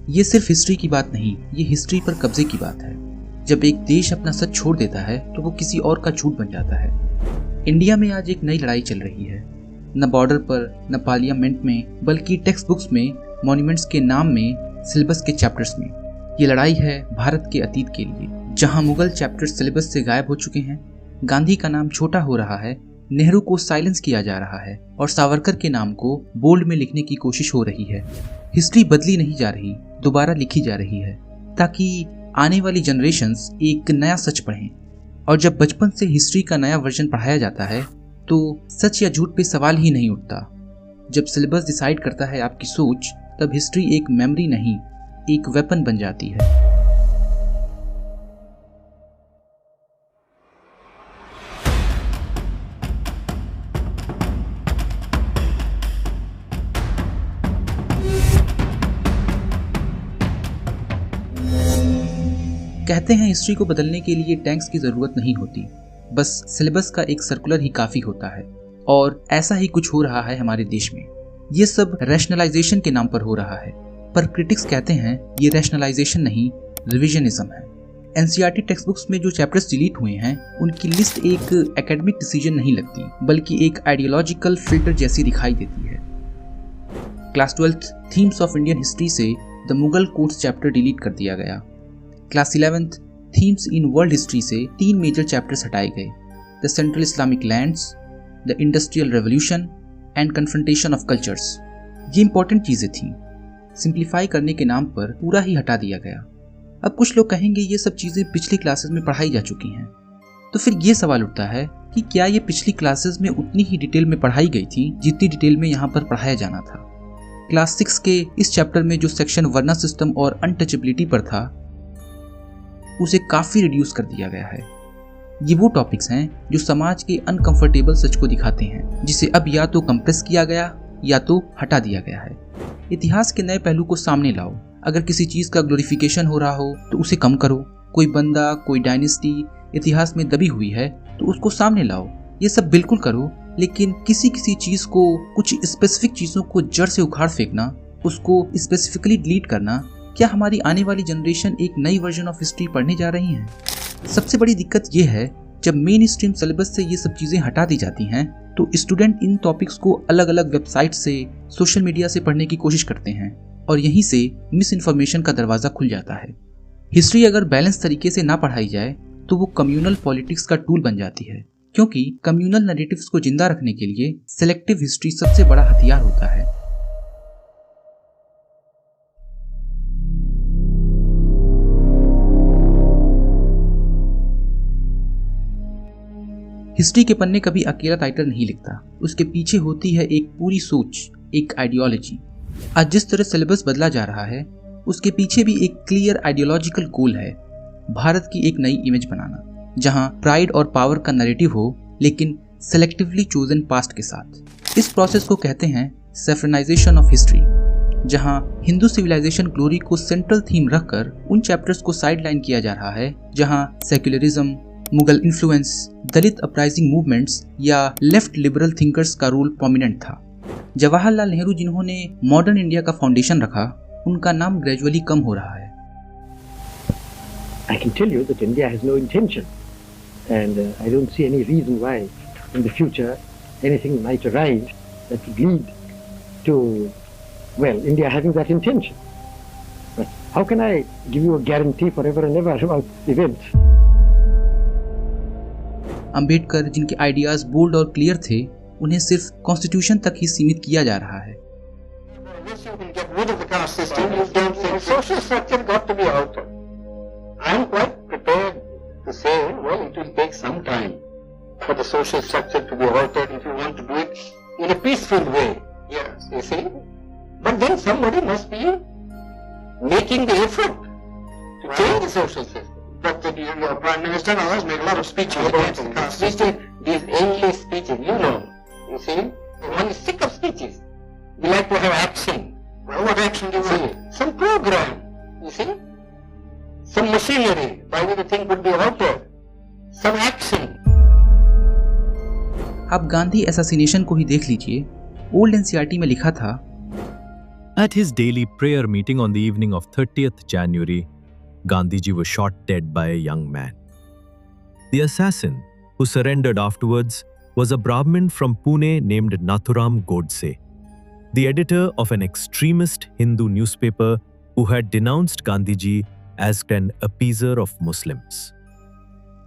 ये सिर्फ हिस्ट्री की बात नहीं, ये हिस्ट्री पर कब्जे की बात है। जब एक देश अपना सच छोड़ देता है तो वो किसी और का झूठ बन जाता है। इंडिया में आज एक नई लड़ाई चल रही है, न बॉर्डर पर, न पार्लियामेंट में, बल्कि टेक्स्ट बुक्स में, मॉन्यूमेंट्स के नाम में, सिलेबस के चैप्टर्स में। ये लड़ाई है भारत के अतीत के लिए, जहां मुगल चैप्टर्स सिलेबस से गायब हो चुके हैं, गांधी का नाम छोटा हो रहा है, नेहरू को साइलेंस किया जा रहा है और सावरकर के नाम को बोल्ड में लिखने की कोशिश हो रही है। हिस्ट्री बदली नहीं जा रही, दोबारा लिखी जा रही है, ताकि आने वाली जनरेशन्स एक नया सच पढ़ें। और जब बचपन से हिस्ट्री का नया वर्जन पढ़ाया जाता है तो सच या झूठ पे सवाल ही नहीं उठता। जब सिलेबस डिसाइड करता है आपकी सोच, तब हिस्ट्री एक मेमोरी नहीं, एक वेपन बन जाती है। कहते हैं हिस्ट्री को बदलने के लिए टैंक्स की जरूरत नहीं होती, बस सिलेबस का एक सर्कुलर ही काफी होता है। और ऐसा ही कुछ हो रहा है हमारे देश में। ये सब रैशनलाइजेशन के नाम पर हो रहा है, पर क्रिटिक्स कहते हैं ये रैशनलाइजेशन नहीं, रिविजनिज्म है। एनसीईआरटी टेक्स्ट बुक्स में जो चैप्टर्स डिलीट हुए हैं, उनकी लिस्ट एक एकेडमिक डिसीजन नहीं लगती, बल्कि एक आइडियोलॉजिकल फिल्टर जैसी दिखाई देती है। Class 12th themes of Indian history से the Mughal courts chapter delete कर दिया गया। Class 11th themes in world history से 3 मेजर चैप्टर्स हटाए गए, the central Islamic lands, the industrial revolution and confrontation of cultures. ये इंपॉर्टेंट चीज़ें थीं, सिंप्लीफाई करने के नाम पर पूरा ही हटा दिया गया। अब कुछ लोग कहेंगे ये सब चीज़ें पिछली क्लासेस में पढ़ाई जा चुकी हैं, तो फिर ये सवाल उठता है कि क्या ये पिछली क्लासेस में उतनी ही डिटेल में पढ़ाई गई थी जितनी डिटेल में यहाँ पर पढ़ाया जाना था। क्लास 6 के इस चैप्टर में जो सेक्शन वर्ना सिस्टम और अनटचेबिलिटी पर था, उसे काफी रिड्यूस कर दिया गया है। ये वो टॉपिक्स हैं जो समाज के अनकंफर्टेबल सच को दिखाते हैं, जिसे अब या तो कंप्रेस किया गया या तो हटा दिया गया है। इतिहास के नए पहलू को सामने लाओ। अगर किसी चीज का ग्लोरिफिकेशन हो रहा हो तो उसे कम करो। कोई बंदा, कोई डायनेस्टी इतिहास में दबी हुई है तो उसको सामने लाओ। ये सब बिल्कुल करो, लेकिन किसी किसी चीज को, कुछ स्पेसिफिक चीजों को जड़ से उखाड़ फेंकना, उसको स्पेसिफिकली डिलीट करना, क्या हमारी आने वाली जनरेशन एक नई वर्जन ऑफ हिस्ट्री पढ़ने जा रही है? सबसे बड़ी दिक्कत यह है, जब मेन स्ट्रीम सिलेबस से ये सब चीजें हटा दी जाती हैं तो स्टूडेंट इन टॉपिक्स को अलग अलग वेबसाइट से, सोशल मीडिया से पढ़ने की कोशिश करते हैं और यहीं से मिस इन्फॉर्मेशन का दरवाजा खुल जाता है। हिस्ट्री अगर बैलेंस तरीके से ना पढ़ाई जाए तो वो कम्युनल पॉलिटिक्स का टूल बन जाती है, क्योंकि कम्युनल नैरेटिव्स को जिंदा रखने के लिए सिलेक्टिव हिस्ट्री सबसे बड़ा हथियार होता है। हिस्ट्री के पन्ने कभी अकेला राइटर नहीं लिखता, उसके पीछे होती है एक पूरी सोच, एक आइडियोलॉजी। आज जिस तरह सिलेबस बदला जा रहा है, उसके पीछे भी एक क्लियर आइडियोलॉजिकल गोल है, भारत की एक नई इमेज बनाना, जहां प्राइड और पावर का नैरेटिव हो, लेकिन सेलेक्टिवली चोजन पास्ट के साथ। इस प्रोसेस को कहते हैं सेफ्रनाइजेशन ऑफ हिस्ट्री, जहां हिंदू सिविलाइजेशन ग्लोरी को सेंट्रल थीम रखकर उन चैप्टर्स को साइडलाइन किया जा रहा है जहां सेक्युलरिज्म, मुगल इन्फ्लुएंस, दलित अपराइजिंग मूवमेंट्स या लेफ्ट लिबरल थिंकर्स का रोल प्रोमिनेंट था। जवाहरलाल नेहरू, जिन्होंने मॉडर्न इंडिया का फाउंडेशन रखा, उनका नाम ग्रेजुअली कम हो रहा है। I can tell you that India has no intention, and I don't see any reason why in the future anything might arise that would lead to, well, India having that intention. But how can I give you a guarantee forever and ever about events? Ambedkar, जिनके ideas bold और clear थे, उन्हें सिर्फ constitution तक ही सीमित किया जा रहा है। But your Prime Minister and others make a lot of speeches against the Constitution. These endless speeches, you know. You see? One is sick of speeches. We like to have action. Well, what action do you see? Some program, you see? Some machinery by which the thing could be altered. Some action. आप Gandhi assassination को ही देख लीजिए। Old NCERT में लिखा था, At his daily prayer meeting on the evening of 30th January, Gandhiji was shot dead by a young man. The assassin, who surrendered afterwards, was a Brahmin from Pune named Nathuram Godse, the editor of an extremist Hindu newspaper who had denounced Gandhiji as an appeaser of Muslims.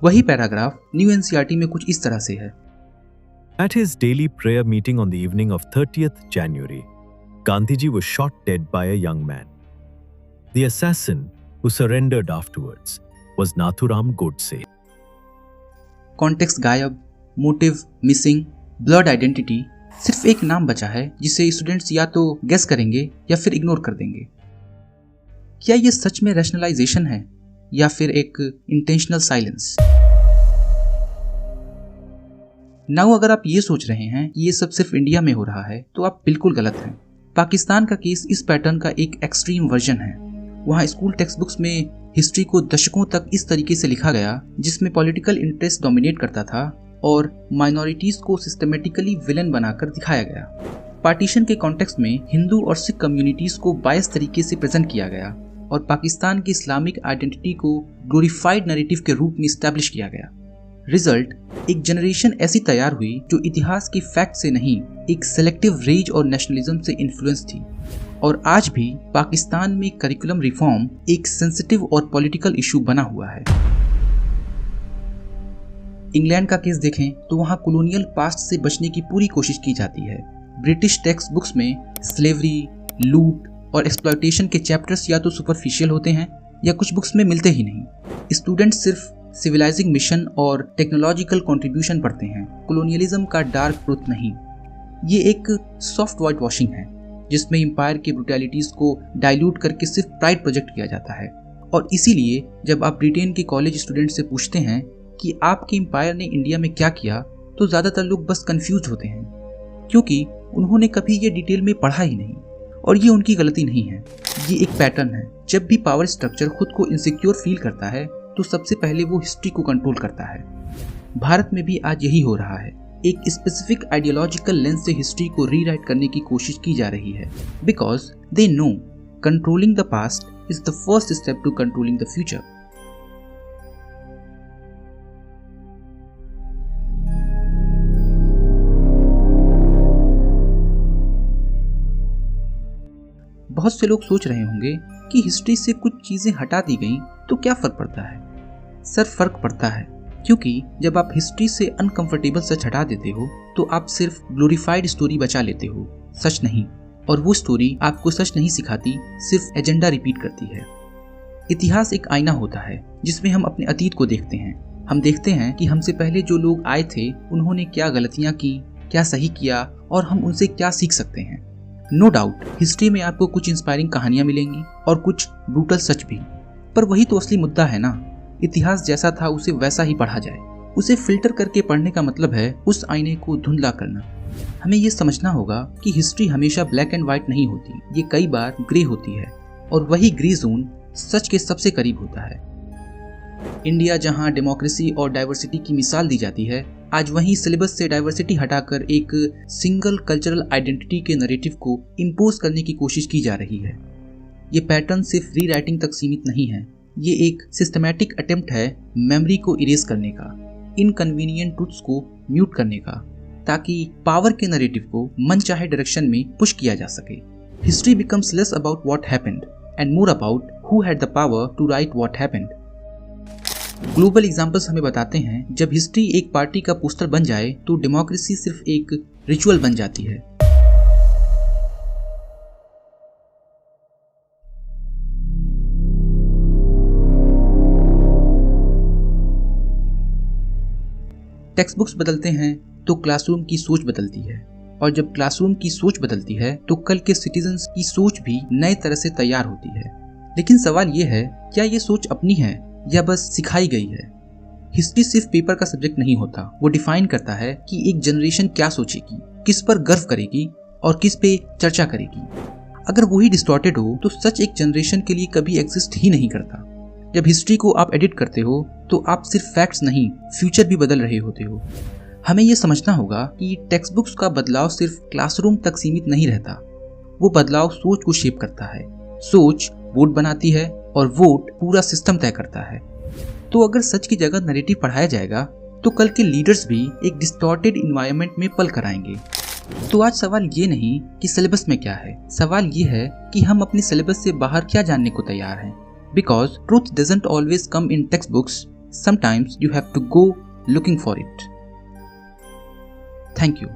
वही paragraph new NCERT में कुछ इस तरह से है। At his daily prayer meeting on the evening of 30th January, Gandhiji was shot dead by a young man. The assassin, who surrendered afterwards, was Nathuram Godse. Context गायब, motive missing, blurred identity, सिर्फ एक नाम बचा है जिसे students या तो guess करेंगे या फिर इग्नोर कर देंगे। क्या ये सच में रैशनलाइजेशन है या फिर एक इंटेंशनल साइलेंस? नाउ अगर आप ये सोच रहे हैं कि ये सब सिर्फ इंडिया में हो रहा है तो आप बिल्कुल गलत हैं। पाकिस्तान का केस इस पैटर्न का एक एक्सट्रीम वर्जन है। वहाँ स्कूल टेक्स्ट बुक्स में हिस्ट्री को दशकों तक इस तरीके से लिखा गया जिसमें पॉलिटिकल इंटरेस्ट डोमिनेट करता था और माइनॉरिटीज को सिस्टमेटिकली विलन बनाकर दिखाया गया। पार्टीशन के कॉन्टेक्स्ट में हिंदू और सिख कम्युनिटीज को बायस तरीके से प्रेजेंट किया गया और पाकिस्तान की इस्लामिक आइडेंटिटी को ग्लोरीफाइड नैरेटिव के रूप में इस्टेब्लिश किया गया। रिजल्ट, एक जनरेशन ऐसी तैयार हुई जो इतिहास के फैक्ट से नहीं, एक सेलेक्टिव रेज और नेशनलिज्म से इन्फ्लुएंस थी। और आज भी पाकिस्तान में करिकुलम रिफॉर्म एक सेंसिटिव और पॉलिटिकल इशू बना हुआ है। इंग्लैंड का केस देखें तो वहाँ कॉलोनियल पास्ट से बचने की पूरी कोशिश की जाती है। ब्रिटिश टेक्स्ट बुक्स में स्लेवरी, लूट और एक्सप्लॉयटेशन के चैप्टर्स या तो सुपरफिशियल होते हैं या कुछ बुक्स में मिलते ही नहीं। स्टूडेंट्स सिर्फ सिविलाइजिंग मिशन और टेक्नोलॉजिकल कंट्रीब्यूशन पढ़ते हैं, कॉलोनियलिज्म का डार्क ट्रूथ नहीं। ये एक सॉफ्ट वाइट वॉशिंग है जिसमें एम्पायर की ब्रुटैलिटीज को डाइल्यूट करके सिर्फ प्राइड प्रोजेक्ट किया जाता है। और इसीलिए जब आप ब्रिटेन के कॉलेज स्टूडेंट से पूछते हैं कि आपके एम्पायर ने इंडिया में क्या किया, तो ज़्यादातर लोग बस कंफ्यूज होते हैं क्योंकि उन्होंने कभी ये डिटेल में पढ़ा ही नहीं। और ये उनकी गलती नहीं है, ये एक पैटर्न है। जब भी पावर स्ट्रक्चर खुद को इनसिक्योर फील करता है तो सबसे पहले वो हिस्ट्री को कंट्रोल करता है। भारत में भी आज यही हो रहा है। एक स्पेसिफिक आइडियोलॉजिकल लेंस से हिस्ट्री को रीराइट करने की कोशिश की जा रही है because they know controlling the past is the first step to controlling the future. बहुत से लोग सोच रहे होंगे कि हिस्ट्री से कुछ चीजें हटा दी गई तो क्या फर्क पड़ता है? सर, फर्क पड़ता है क्योंकि जब आप हिस्ट्री से अनकंफर्टेबल सच हटा देते हो तो आप सिर्फ ग्लोरीफाइड स्टोरी बचा लेते हो, सच नहीं। और वो स्टोरी आपको सच नहीं सिखाती, सिर्फ एजेंडा रिपीट करती है। इतिहास एक आईना होता है जिसमें हम अपने अतीत को देखते हैं। हम देखते हैं कि हमसे पहले जो लोग आए थे उन्होंने क्या गलतियां की, क्या सही किया और हम उनसे क्या सीख सकते हैं। नो डाउट हिस्ट्री में आपको कुछ इंस्पायरिंग कहानियां मिलेंगी और कुछ ब्रूटल सच भी, पर वही तो असली मुद्दा है ना। इतिहास जैसा था उसे वैसा ही पढ़ा जाए। उसे फिल्टर करके पढ़ने का मतलब है उस आईने को धुंधला करना। हमें ये समझना होगा कि हिस्ट्री हमेशा ब्लैक एंड व्हाइट नहीं होती, ये कई बार ग्रे होती है और वही ग्रे जोन सच के सबसे करीब होता है। इंडिया जहां डेमोक्रेसी और डाइवर्सिटी की मिसाल दी जाती है, आज वहीं सिलेबस से डाइवर्सिटी हटाकर एक सिंगल कल्चरल आइडेंटिटी के नैरेटिव को इम्पोज करने की कोशिश की जा रही है। ये पैटर्न सिर्फ रीराइटिंग तक सीमित नहीं है, ये एक सिस्टमैटिक अटेम्प्ट है मेमोरी को इरेज करने का, इनकन्वीनियंट ट्रुथ्स को म्यूट करने का, ताकि पावर के नैरेटिव को मनचाहे डायरेक्शन में पुश किया जा सके। History becomes less about what happened and more about who had the power to write what happened. Global examples हमें बताते हैं जब हिस्ट्री एक पार्टी का पोस्टर बन जाए तो डेमोक्रेसी सिर्फ एक रिचुअल बन जाती है। टेक्स्ट बुक्स बदलते हैं तो क्लासरूम की सोच बदलती है, और जब क्लासरूम की सोच बदलती है तो कल के सिटीजन्स की सोच भी नए तरह से तैयार होती है। लेकिन सवाल यह है, क्या ये सोच अपनी है या बस सिखाई गई है? हिस्ट्री सिर्फ पेपर का सब्जेक्ट नहीं होता, वो डिफाइन करता है कि एक जनरेशन क्या सोचेगी, किस पर गर्व करेगी और किस पे चर्चा करेगी। अगर वही डिस्टॉर्टेड हो तो सच एक जनरेशन के लिए कभी एग्जिस्ट ही नहीं करता। जब हिस्ट्री को आप एडिट करते हो तो आप सिर्फ फैक्ट्स नहीं, फ्यूचर भी बदल रहे होते हो। हमें यह समझना होगा कि टेक्स्ट बुक्स का बदलाव सिर्फ क्लासरूम तक सीमित नहीं रहता, वो बदलाव सोच को शेप करता है, सोच वोट बनाती है और वोट पूरा सिस्टम तय करता है। तो अगर सच की जगह नैरेटिव पढ़ाया जाएगा तो कल के लीडर्स भी एक डिस्टॉर्टेड इन्वायरमेंट में पल कर आएंगे। तो आज सवाल ये नहीं कि सिलेबस में क्या है, सवाल ये है कि हम अपने सिलेबस से बाहर क्या जानने को तैयार हैं। Because truth doesn't always come in text books, sometimes you have to go looking for it. Thank you.